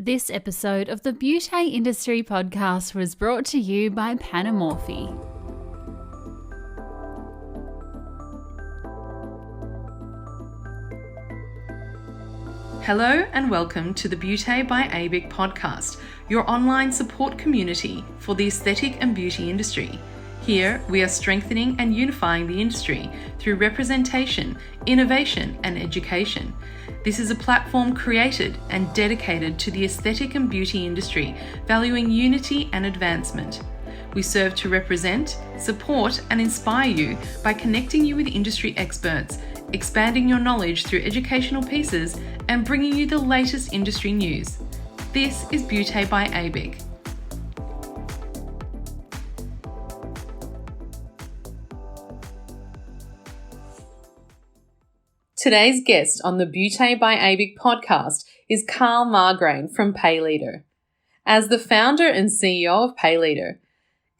This episode of the Beauty Industry Podcast was brought to you by Panamorphy. Hello and welcome to the Beauty by ABIC podcast, your online support community for the aesthetic and beauty industry. Here, we are strengthening and unifying the industry through representation, innovation, and education. This is a platform created and dedicated to the aesthetic and beauty industry, valuing unity and advancement. We serve to represent, support, and inspire you by connecting you with industry experts, expanding your knowledge through educational pieces, and bringing you the latest industry news. This is Beauty by ABIC. Today's guest on the Beauty by ABIC podcast is Karl Margrain from Payleadr. As the founder and CEO of Payleadr,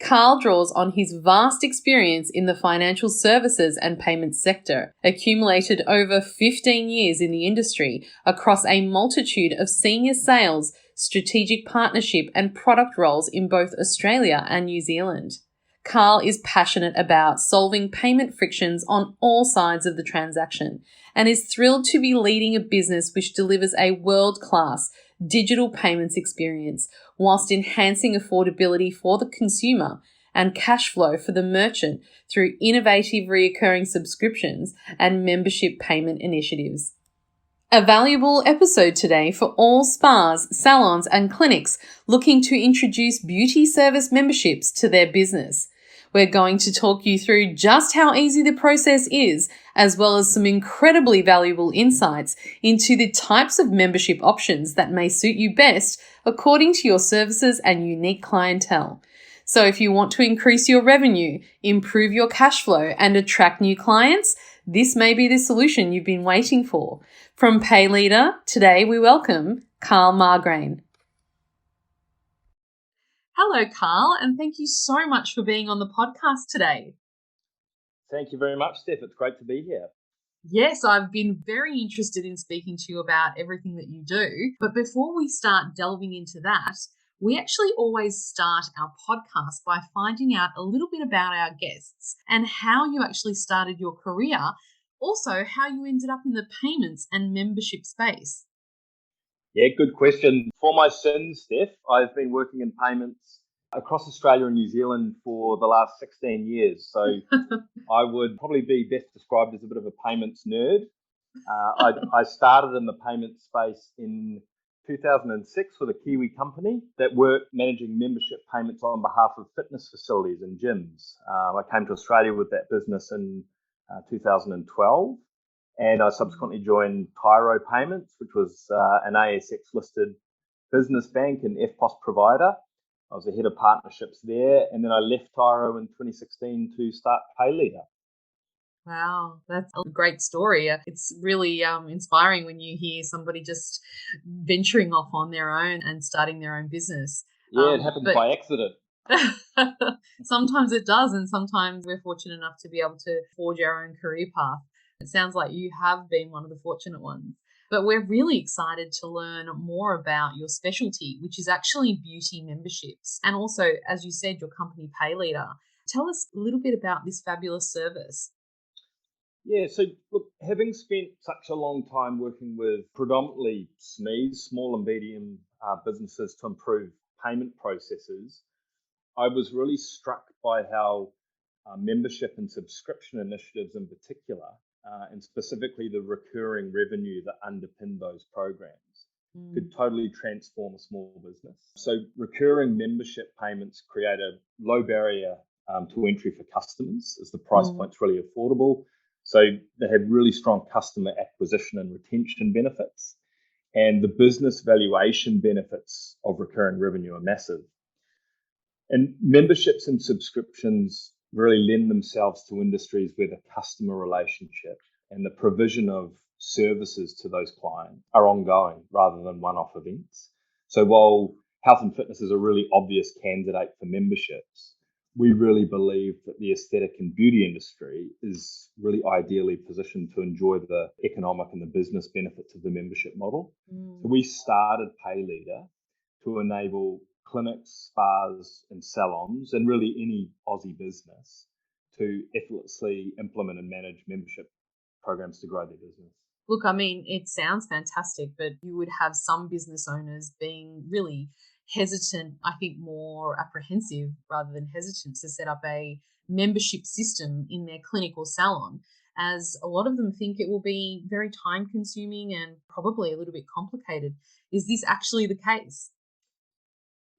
Karl draws on his vast experience in the financial services and payments sector, accumulated over 15 years in the industry across a multitude of senior sales, strategic partnership and product roles in both Australia and New Zealand. Karl is passionate about solving payment frictions on all sides of the transaction and is thrilled to be leading a business which delivers a world-class digital payments experience whilst enhancing affordability for the consumer and cash flow for the merchant through innovative recurring subscriptions and membership payment initiatives. A valuable episode today for all spas, salons and clinics looking to introduce beauty service memberships to their business. We're going to talk you through just how easy the process is, as well as some incredibly valuable insights into the types of membership options that may suit you best according to your services and unique clientele. So if you want to increase your revenue, improve your cash flow and attract new clients, this may be the solution you've been waiting for. From Payleadr, today we welcome Karl Margrain. Hello, Karl, and thank you so much for being on the podcast today. Thank you very much, Steph. It's great to be here. Yes, I've been very interested in speaking to you about everything that you do. But before we start delving into that, we actually always start our podcast by finding out a little bit about our guests and how you actually started your career, also how you ended up in the payments and membership space. Yeah, good question. For my sins, Steph, I've been working in payments across Australia and New Zealand for the last 16 years. So I would probably be best described as a bit of a payments nerd. I started in the payments space in 2006 with a Kiwi company that worked managing membership payments on behalf of fitness facilities and gyms. I came to Australia with that business in 2012. And I subsequently joined Tyro Payments, which was an ASX-listed business bank and FPOS provider. I was the head of partnerships there. And then I left Tyro in 2016 to start Payleadr. Wow, that's a great story. It's really inspiring when you hear somebody just venturing off on their own and starting their own business. Yeah, it happened by accident. Sometimes it does, and sometimes we're fortunate enough to be able to forge our own career path. It sounds like you have been one of the fortunate ones. But we're really excited to learn more about your specialty, which is actually beauty memberships. And also, as you said, your company Payleadr. Tell us a little bit about this fabulous service. Yeah, so look, having spent such a long time working with predominantly SMEs, small and medium businesses to improve payment processes, I was really struck by how membership and subscription initiatives in particular, and specifically the recurring revenue that underpinned those programs, could totally transform a small business. So recurring membership payments create a low barrier to entry for customers, as the price point's really affordable. So they have really strong customer acquisition and retention benefits, and the business valuation benefits of recurring revenue are massive. And memberships and subscriptions really lend themselves to industries where the customer relationship and the provision of services to those clients are ongoing rather than one-off events. So while health and fitness is a really obvious candidate for memberships, we really believe that the aesthetic and beauty industry is really ideally positioned to enjoy the economic and the business benefits of the membership model. So we started Payleadr to enable clinics, spas, and salons, and really any Aussie business to effortlessly implement and manage membership programs to grow their business. Look, I mean, it sounds fantastic, but you would have some business owners being really hesitant, I think more apprehensive rather than hesitant to set up a membership system in their clinic or salon, as a lot of them think it will be very time consuming and probably a little bit complicated. Is this actually the case?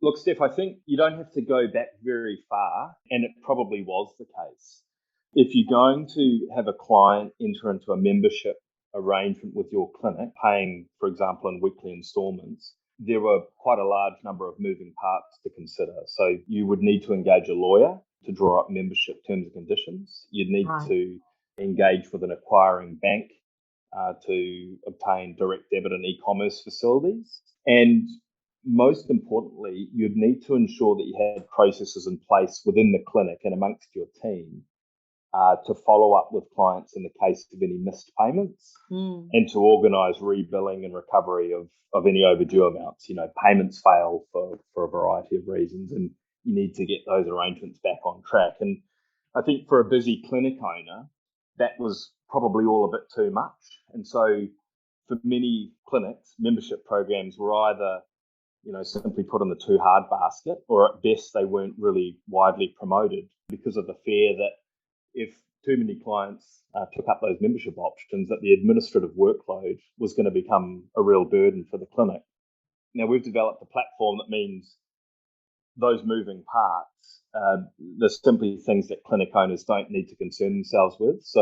Look, Steph, I think you don't have to go back very far, and it probably was the case. If you're going to have a client enter into a membership arrangement with your clinic, paying, for example, in weekly installments, there were quite a large number of moving parts to consider. So you would need to engage a lawyer to draw up membership terms and conditions. You'd need to engage with an acquiring bank to obtain direct debit and e-commerce facilities. And most importantly, you'd need to ensure that you had processes in place within the clinic and amongst your team to follow up with clients in the case of any missed payments and to organise rebilling and recovery of any overdue amounts. You know, payments fail for a variety of reasons, and you need to get those arrangements back on track. And I think for a busy clinic owner, that was probably all a bit too much. And so for many clinics, membership programs were either simply put in the too hard basket, or at best they weren't really widely promoted because of the fear that if too many clients took up those membership options, that the administrative workload was going to become a real burden for the clinic. Now, we've developed a platform that means those moving parts, there's simply things that clinic owners don't need to concern themselves with. So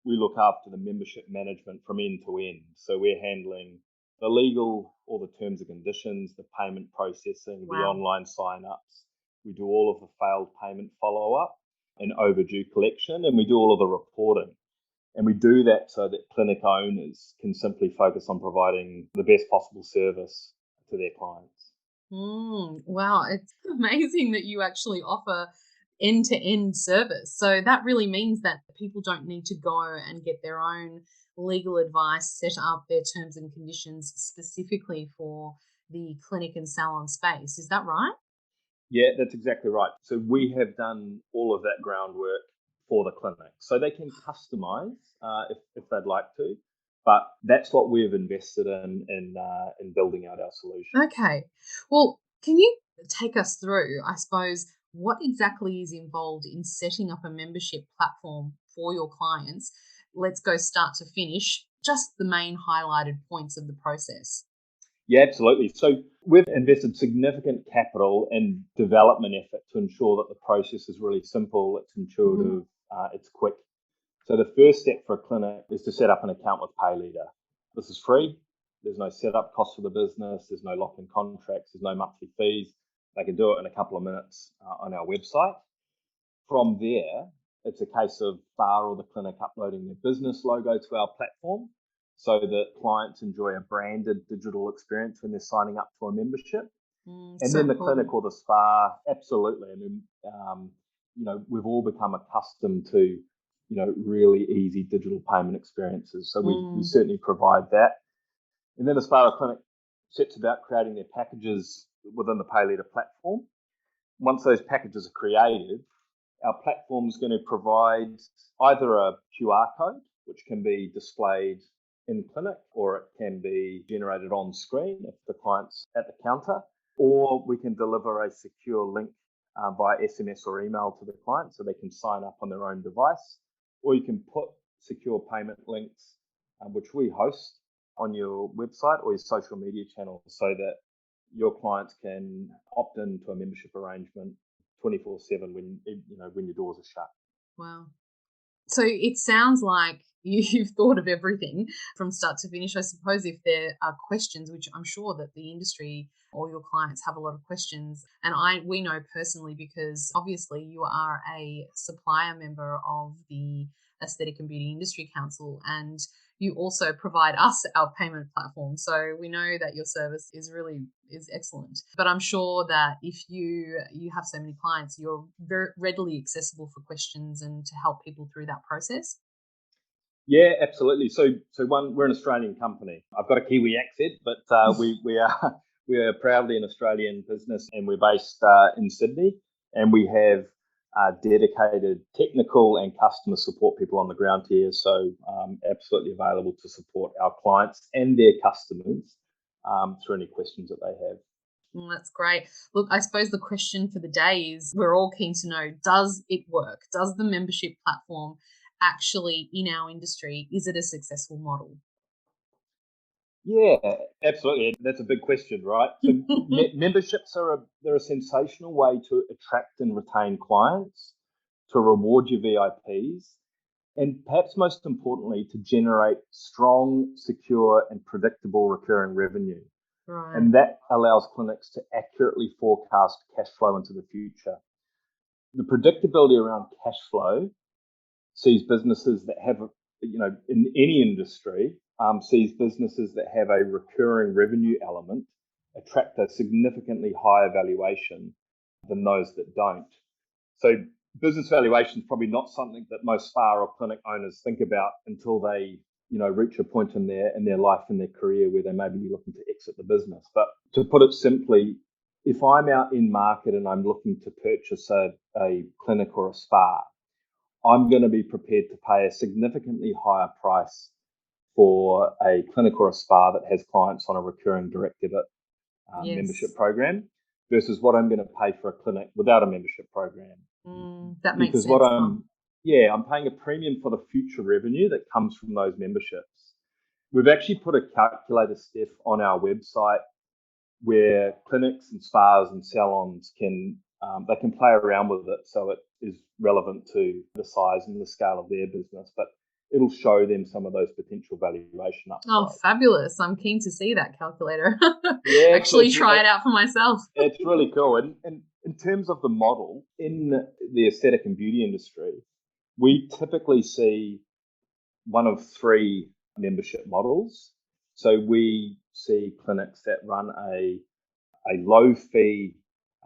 we look after the membership management from end to end. So we're handling the legal, all the terms and conditions, the payment processing, the online sign-ups. We do all of the failed payment follow-up and overdue collection, and we do all of the reporting. And we do that so that clinic owners can simply focus on providing the best possible service to their clients. Wow, it's amazing that you actually offer end-to-end service. So that really means that people don't need to go and get their own legal advice, set up their terms and conditions specifically for the clinic and salon space. Is that right? Yeah, that's exactly right. So we have done all of that groundwork for the clinic. So they can customize if they'd like to, but that's what we've invested in building out our solution. Okay. Well, can you take us through, I suppose, what exactly is involved in setting up a membership platform for your clients? Let's go start to finish, just the main highlighted points of the process. Yeah, absolutely. So we've invested significant capital and development effort to ensure that the process is really simple, it's intuitive, it's quick. So the first step for a clinic is to set up an account with Payleadr. This is free. There's no setup cost for the business. There's no lock-in contracts. There's no monthly fees. They can do it in a couple of minutes on our website. From there, it's a case of bar or the clinic uploading their business logo to our platform so that clients enjoy a branded digital experience when they're signing up for a membership. And then the clinic or the spa, absolutely. I mean, we've all become accustomed to, really easy digital payment experiences. So we certainly provide that. And then the spa or clinic sets about creating their packages within the Payleadr platform. Once those packages are created, our platform is going to provide either a QR code, which can be displayed in clinic, or it can be generated on screen if the client's at the counter, or we can deliver a secure link via SMS or email to the client so they can sign up on their own device, or you can put secure payment links, which we host on your website or your social media channels so that your clients can opt into a membership arrangement 24/7 when your doors are shut. Wow. So it sounds like you've thought of everything from start to finish. I suppose if there are questions, which I'm sure that the industry or your clients have a lot of questions, and we know personally because obviously you are a supplier member of the Aesthetic and Beauty Industry Council, and you also provide us our payment platform. So we know that your service is excellent. But I'm sure that if you have so many clients, you're very readily accessible for questions and to help people through that process. Yeah, absolutely. So we're an Australian company. I've got a Kiwi accent, but we are proudly an Australian business, and we're based in Sydney, and we have dedicated technical and customer support people on the ground here. So absolutely available to support our clients and their customers through any questions that they have. That's great. Look, I suppose the question for the day is, we're all keen to know, does it work? Does the membership platform actually, in our industry, is it a successful model? Yeah, absolutely. That's a big question, right? So memberships they're a sensational way to attract and retain clients, to reward your VIPs, and perhaps most importantly, to generate strong, secure, and predictable recurring revenue. Right. And that allows clinics to accurately forecast cash flow into the future. The predictability around cash flow sees businesses that have, in any industry, sees businesses that have a recurring revenue element attract a significantly higher valuation than those that don't. So business valuation is probably not something that most spa or clinic owners think about until they, reach a point in their life and their career where they may be looking to exit the business. But to put it simply, if I'm out in market and I'm looking to purchase a clinic or a spa, I'm going to be prepared to pay a significantly higher price for a clinic or a spa that has clients on a recurring direct debit membership program versus what I'm going to pay for a clinic without a membership program. That makes sense. Because I'm paying a premium for the future revenue that comes from those memberships. We've actually put a calculator, Steph, on our website where clinics and spas and salons can play around with it so it is relevant to the size and the scale of their business, but it'll show them some of those potential valuation upsides. Oh, fabulous. I'm keen to see that calculator. Yeah, actually try it out for myself. It's really cool. And in terms of the model, in the aesthetic and beauty industry, we typically see one of three membership models. So we see clinics that run a low fee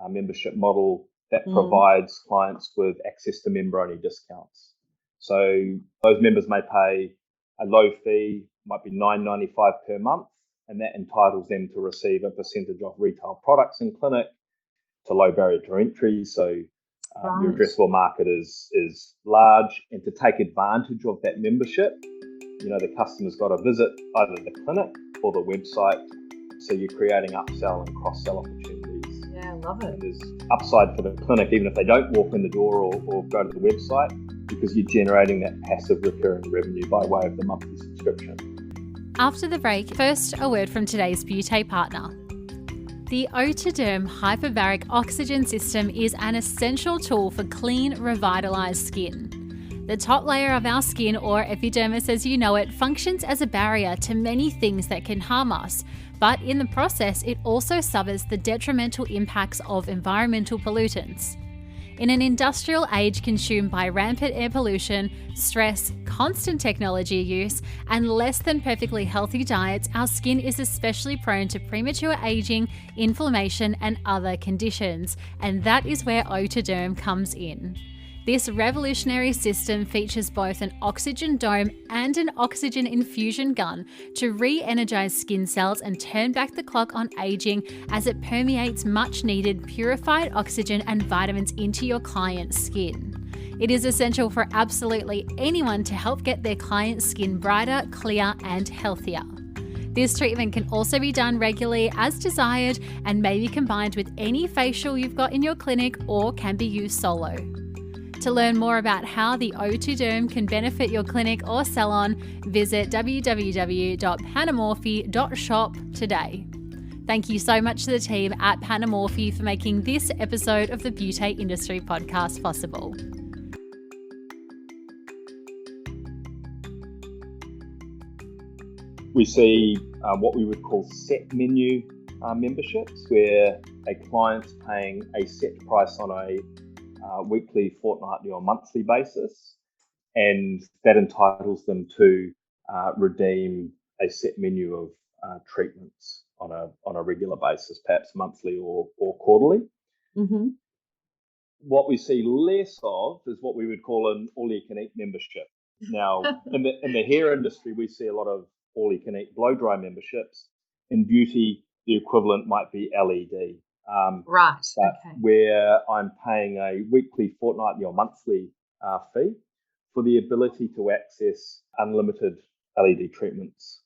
membership model that provides clients with access to member-only discounts. So those members may pay a low fee, might be $9.95 per month, and that entitles them to receive a percentage of retail products in clinic, to low barrier to entry. So your addressable market is large, and to take advantage of that membership, the customer's got to visit either the clinic or the website. So you're creating upsell and cross-sell opportunities. Yeah, I love it. And there's upside for the clinic, even if they don't walk in the door or go to the website, because you're generating that passive recurring revenue by way of the monthly subscription. After the break, first a word from today's beauty partner. The Otoderm Hyperbaric Oxygen System is an essential tool for clean, revitalised skin. The top layer of our skin, or epidermis as you know it, functions as a barrier to many things that can harm us, but in the process it also suffers the detrimental impacts of environmental pollutants. In an industrial age consumed by rampant air pollution, stress, constant technology use, and less than perfectly healthy diets, our skin is especially prone to premature aging, inflammation, and other conditions, and that is where Otoderm comes in. This revolutionary system features both an oxygen dome and an oxygen infusion gun to re-energize skin cells and turn back the clock on aging as it permeates much needed purified oxygen and vitamins into your client's skin. It is essential for absolutely anyone to help get their client's skin brighter, clear, and healthier. This treatment can also be done regularly as desired and may be combined with any facial you've got in your clinic or can be used solo. To learn more about how the Otoderm can benefit your clinic or salon, visit www.panamorphy.shop today. Thank you so much to the team at Panamorphy for making this episode of the Beauty Industry Podcast possible. We see what we would call set menu memberships, where a client's paying a set price on a weekly, fortnightly or monthly basis, and that entitles them to redeem a set menu of treatments on a regular basis, perhaps monthly or quarterly. Mm-hmm. What we see less of is what we would call an all-you-can-eat membership. Now, in the hair industry, we see a lot of all-you-can-eat blow-dry memberships. In beauty, the equivalent might be LED. Right. But Okay. where I'm paying a weekly, fortnightly, or monthly fee for the ability to access unlimited LED treatments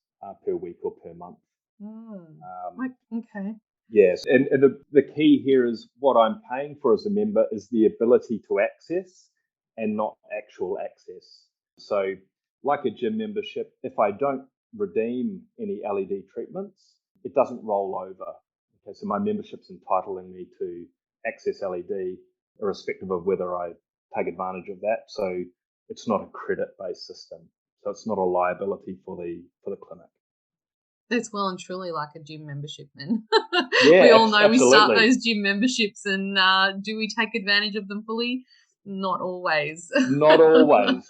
per week or per month. Okay. Yes, and the key here is what I'm paying for as a member is the ability to access and not actual access. So, like a gym membership, if I don't redeem any LED treatments, it doesn't roll over. Okay, so my membership's entitling me to access LED, irrespective of whether I take advantage of that. So, it's not a credit-based system. So, it's not a liability for the clinic. It's well and truly like a gym membership then. Yeah, we all know absolutely. We start those gym memberships and do we take advantage of them fully? Not always. Not always.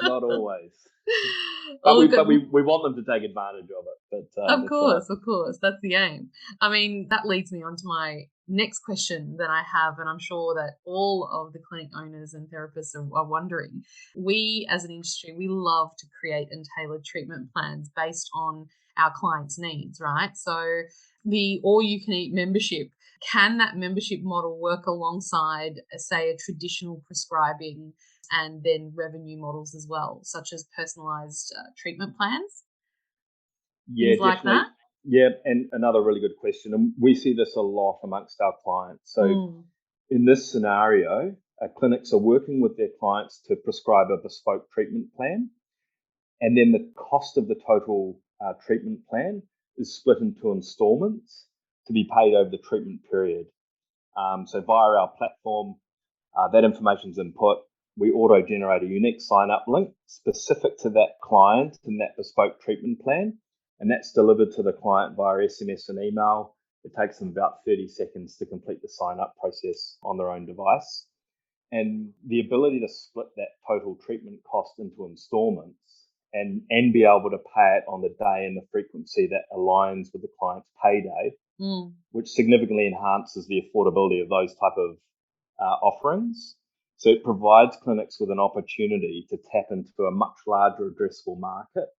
But we want them to take advantage of it. But Of course, that's the aim. I mean, that leads me on to my next question that I have, and I'm sure that all of the clinic owners and therapists are wondering. We, as an industry, we love to create and tailor treatment plans based on our clients' needs, right? So the all-you-can-eat membership, can that membership model work alongside, say, a traditional prescribing and then revenue models as well, such as personalized treatment plans? Yeah, Things like definitely. that? Yeah, and another really good question. And we see this a lot amongst our clients. So in this scenario, clinics are working with their clients to prescribe a bespoke treatment plan. And then the cost of the total treatment plan is split into installments to be paid over the treatment period. So via our platform, that information's input. We auto-generate a unique sign-up link specific to that client and that bespoke treatment plan. And that's delivered to the client via SMS and email. It takes them about 30 seconds to complete the sign-up process on their own device. And the ability to split that total treatment cost into installments and be able to pay it on the day and the frequency that aligns with the client's payday, which significantly enhances the affordability of those type of offerings. So it provides clinics with an opportunity to tap into a much larger addressable market,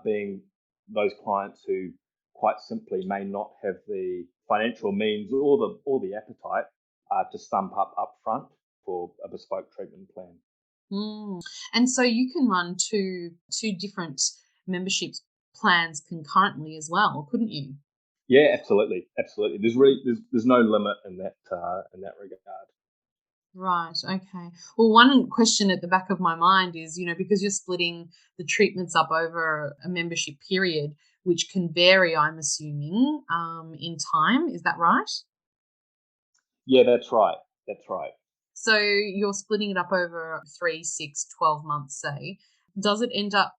being those clients who quite simply may not have the financial means or the appetite to stump up front for a bespoke treatment plan. And so you can run two different membership plans concurrently as well, couldn't you? Yeah, absolutely. There's no limit in that regard. Right. Okay. Well, one question at the back of my mind is, because you're splitting the treatments up over a membership period, which can vary, I'm assuming, in time. Is that right? Yeah, that's right. So you're splitting it up over 3, 6, 12 months, say. Does it end up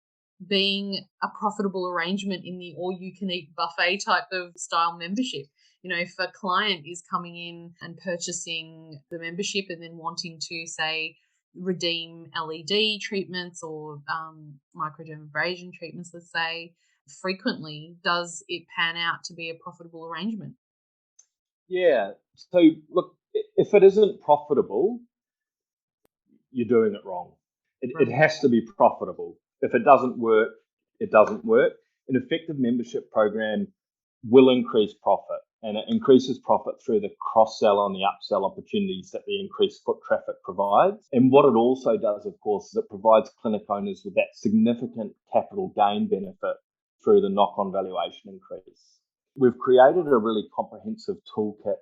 being a profitable arrangement in the all-you-can-eat buffet type of style membership? If a client is coming in and purchasing the membership and then wanting to, say, redeem LED treatments or microdermabrasion treatments, let's say, frequently, does it pan out to be a profitable arrangement? Yeah. So look, if it isn't profitable, you're doing it wrong. It has to be profitable. If it doesn't work, it doesn't work. An effective membership program will increase profit, and it increases profit through the cross-sell and the upsell opportunities that the increased foot traffic provides. And what it also does, of course, is it provides clinic owners with that significant capital gain benefit through the knock-on valuation increase. We've created a really comprehensive toolkit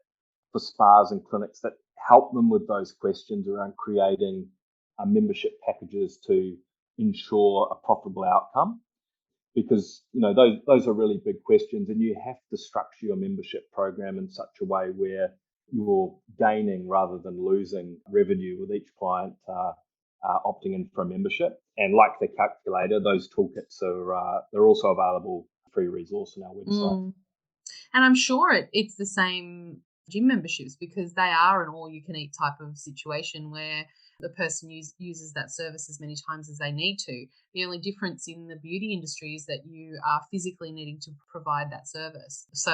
for spas and clinics that help them with those questions around creating membership packages to ensure a profitable outcome. Because those are really big questions, and you have to structure your membership program in such a way where you're gaining rather than losing revenue with each client opting in for a membership. And like the calculator, those toolkits they're also available free resource on our website. And I'm sure it's the same gym memberships, because they are an all-you-can-eat type of situation where the person uses that service as many times as they need to. The only difference in the beauty industry is that you are physically needing to provide that service. So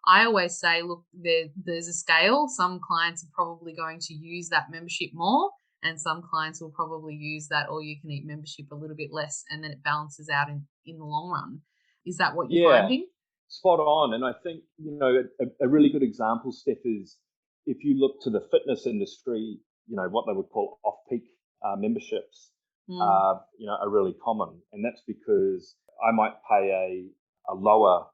I always say, look, there's a scale. Some clients are probably going to use that membership more, and some clients will probably use that all-you-can-eat membership a little bit less, and then it balances out in the long run. Is that what you're finding? Spot on. And I think, a really good example, Steph, is if you look to the fitness industry, what they would call off-peak memberships are really common. And that's because I might pay a lower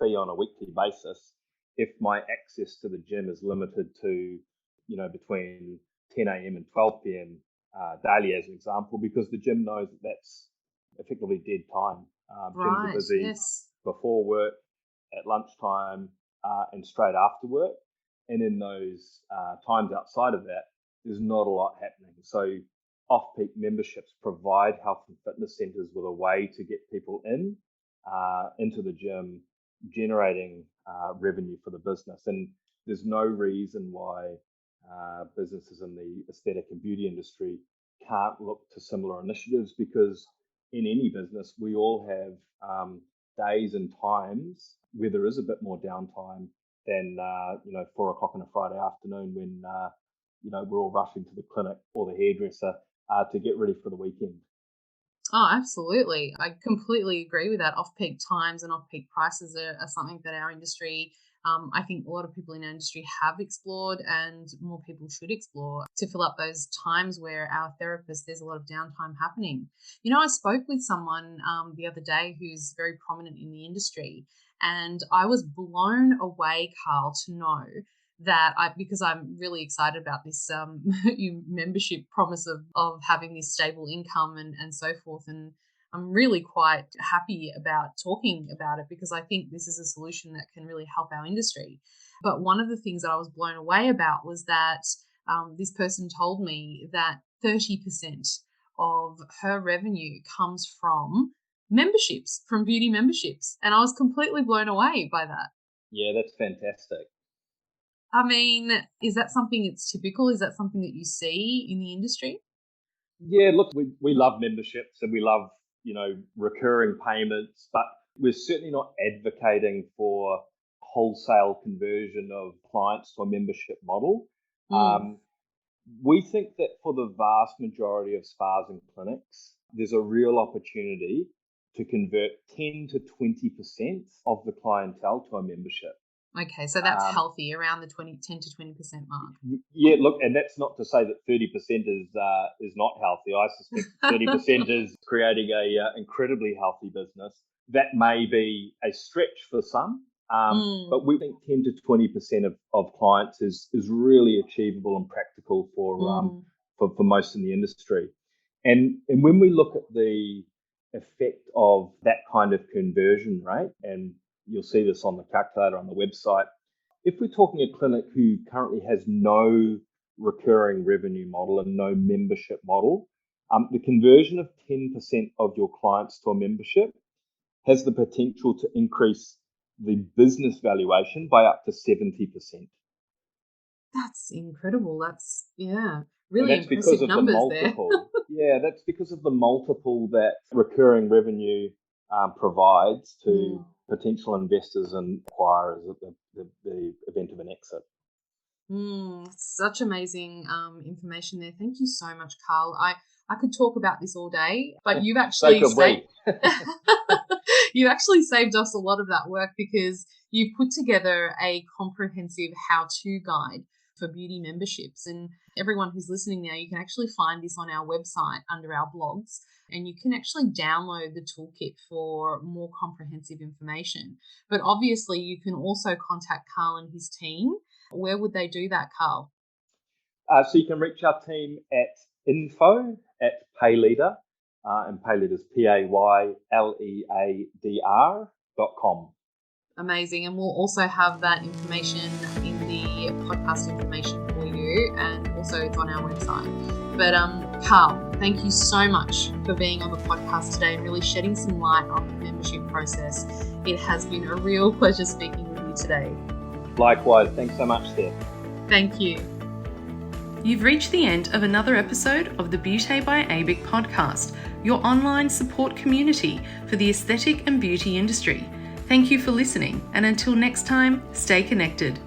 fee on a weekly basis if my access to the gym is limited to, between 10 a.m. and 12 p.m. Daily, as an example, because the gym knows that that's effectively dead time. Gyms are busy before work, at lunchtime, and straight after work. And in those times outside of that, there's not a lot happening. So off-peak memberships provide health and fitness centres with a way to get people into the gym, generating revenue for the business. And there's no reason why businesses in the aesthetic and beauty industry can't look to similar initiatives, because in any business, we all have days and times where there is a bit more downtime than 4 o'clock on a Friday afternoon when we're all rushing to the clinic or the hairdresser to get ready for the weekend. Oh, absolutely. I completely agree with that. Off-peak times and off-peak prices are something that our industry, I think a lot of people in our industry have explored, and more people should explore to fill up those times where our therapists, there's a lot of downtime happening. I spoke with someone the other day who's very prominent in the industry, and I was blown away, Karl, to know that because I'm really excited about this membership promise of having this stable income and so forth. And I'm really quite happy about talking about it, because I think this is a solution that can really help our industry. But one of the things that I was blown away about was that this person told me that 30% of her revenue comes from memberships, from beauty memberships. And I was completely blown away by that. Yeah, that's fantastic. I mean, is that something that's typical? Is that something that you see in the industry? Yeah, look, we love memberships and we love, recurring payments, but we're certainly not advocating for wholesale conversion of clients to a membership model. We think that for the vast majority of spas and clinics, there's a real opportunity to convert 10 to 20% of the clientele to a membership. Okay, so that's healthy, around the 10 to 20% mark. Yeah, look, and that's not to say that 30% is not healthy. I suspect 30% is creating a incredibly healthy business. That may be a stretch for some, but we think 10 to 20% of clients is really achievable and practical for most in the industry. And when we look at the effect of that kind of conversion rate, and you'll see this on the calculator on the website, if we're talking a clinic who currently has no recurring revenue model and no membership model, the conversion of 10% of your clients to a membership has the potential to increase the business valuation by up to 70%. That's incredible. That's, really and that's because of numbers the multiple. Yeah, that's because of the multiple that recurring revenue provides to potential investors and acquirers at the event of an exit. Such amazing information there. Thank you so much, Karl. I could talk about this all day, but you've actually you actually saved us a lot of that work, because you put together a comprehensive how-to guide for beauty memberships. And everyone who's listening now, you can actually find this on our website under our blogs, and you can actually download the toolkit for more comprehensive information. But obviously, you can also contact Karl and his team. Where would they do that, Karl? So you can reach our team at info@Payleadr, and Payleadr is PAYLEADR.com. Amazing. And we'll also have that information in the podcast information for you, and also it's on our website. But Karl, thank you so much for being on the podcast today and really shedding some light on the membership process. It has been a real pleasure speaking with you today. Likewise. Thanks so much, Steph. Thank you. You've reached the end of another episode of the Beauty by ABIC podcast, your online support community for the aesthetic and beauty industry. Thank you for listening, and until next time, stay connected.